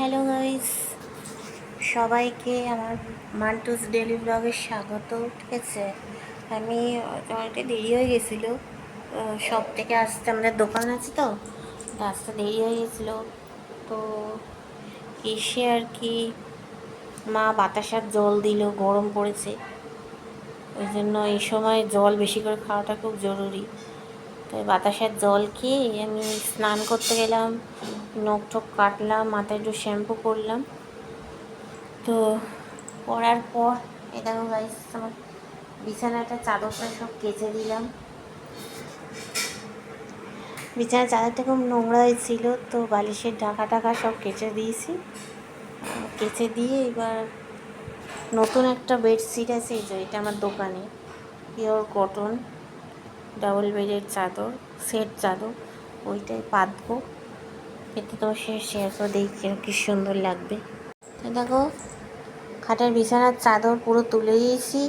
Hello guys, সবাইকে আমার মান্টুস daily ব্লগে স্বাগত। ঠিক আছে, আমি অনেকটা দেরি হয়ে গেছিলো সব থেকে আসতে, আমাদের দোকান আছে তো আসতে দেরি হয়ে গেছিলো। তো এসে আর কি মা বাতাসার জল দিল, গরম পড়েছে ওই জন্য এই সময় জল বেশি করে খাওয়াটা খুব জরুরি। তো বাতাসার জল খেয়ে আমি স্নান করতে গেলাম, নখ ঠোক কাটলাম, মাথায় একটু শ্যাম্পু করলাম। তো করার পর দেখো গাইস, আমার বিছানাটা চাদরটা সব কেচে দিলাম। বিছানার চাদরটা খুব নোংরা হয়েছিল, তো বালিশের ঢাকা টাকা সব কেচে দিয়েছি। কেচে দিয়ে এবার নতুন একটা বেডশিট আছে, এই যে এটা আমার দোকানে, পিওর কটন ডাবল বেডের চাদর, সেট চাদর, ওইটাই পাতবো। এতে তোমার সে শেয়ার করে দেখি কি সুন্দর লাগবে। দেখো, খাটের বিছানার চাদর পুরো তুলে দিয়েছি।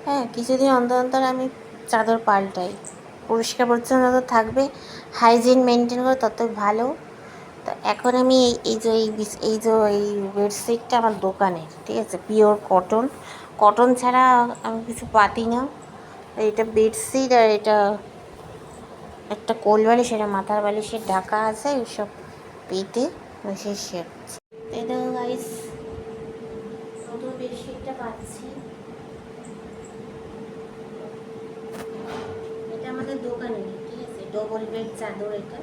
হ্যাঁ, কিছুদিন অন্তর অন্তর আমি চাদর পাল্টাই, পরিষ্কার পরিচ্ছন্ন যত থাকবে, হাইজিন মেনটেন করে তত ভালো। তো এখন আমি এই বেডশিটটা আমার দোকানের, ঠিক আছে, পিওর কটন। কটন ছাড়া আমি কিছু পাতি না। এটা বেডশিট আর এটা একটা কোল বালিশ, এটা মাথার বালিশের ঢাকা আছে, ওইসব পেতে বসে শেয়ার করছি। এটা গাইস, নতুন বেডশিটটা পাচ্ছি, এটা আমাদের দোকানে, ঠিক আছে, ডবল বেড চাদর। এটা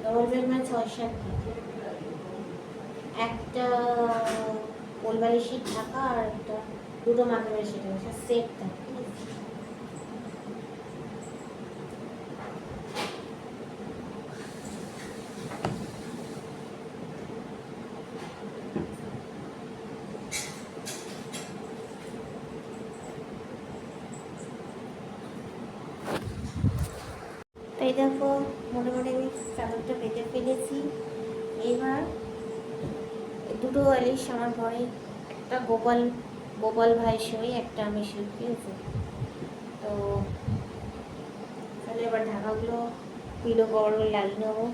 ডবল বেড মানে 6-7 একটা কোল বালিশের ঢাকা আর একটা দুটো মাথার বালিশের ঢাকা সেট থাকে, ঠিক আছে। তো এই দেখো, মোটামুটি আমি চাদরটা পেতে ফেলেছি। এবার দুটো বালিশ আমার ঘরে, একটা গোপাল গোপাল ভাই সই, একটা আমি সই, ঠিক আছে। তো তাহলে এবার ঢাকাগুলো পিলো কভারগুলো লাগিয়ে নেবো।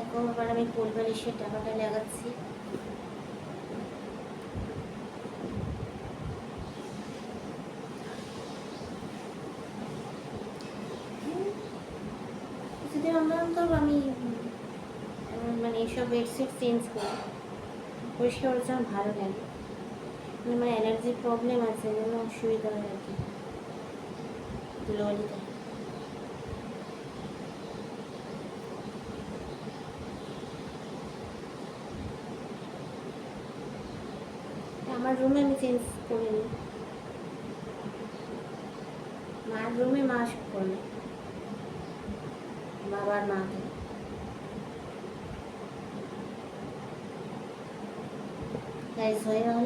এখন আবার আমি কোল বালিশের ঢাকাটা লাগাচ্ছি। কিছুদিন অন্তর আমি মানে এইসব বেডশিট চেঞ্জ করি, পরিষ্কার পরিচ্ছন্ন ভালো লাগে। আমার অ্যালার্জির প্রবলেম আছে, জন্য অসুবিধা হয় আর কি ধুলোবালিতে। আমার রুমে আমি চেঞ্জ করে নিই, মার রুমে মা করে, বাবার মাকে। গাইস হয়ে গেল।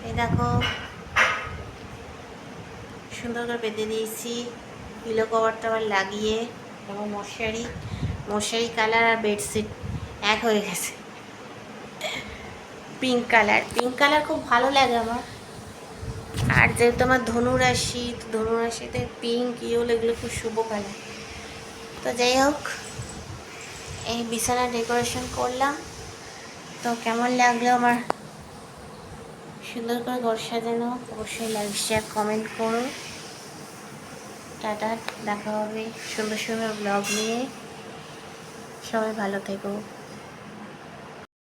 এই দেখো, সুন্দর করে বেঁধে দিয়েছি, পিলো কভারটা আবার লাগিয়ে, এবং মশারি কালার আর বেডশিট এক হয়ে গেছে, পিঙ্ক কালার খুব ভালো লাগে আমার। আর যেহেতু আমার ধনুরাশি, তো ধনুরাশিতে পিঙ্ক, ইয়েলো এগুলো খুব শুভ কালার। তো যাই হোক, এই বিছানা ডেকোরেশন করলাম। তো কেমন লাগলো আমার সুন্দর করে ঘর সাজানো, অবশ্যই লাইক শেয়ার কমেন্ট করো। টাটা, দেখা হবে সুন্দর সুন্দর ব্লগ নিয়ে। সবাই ভালো থেকো।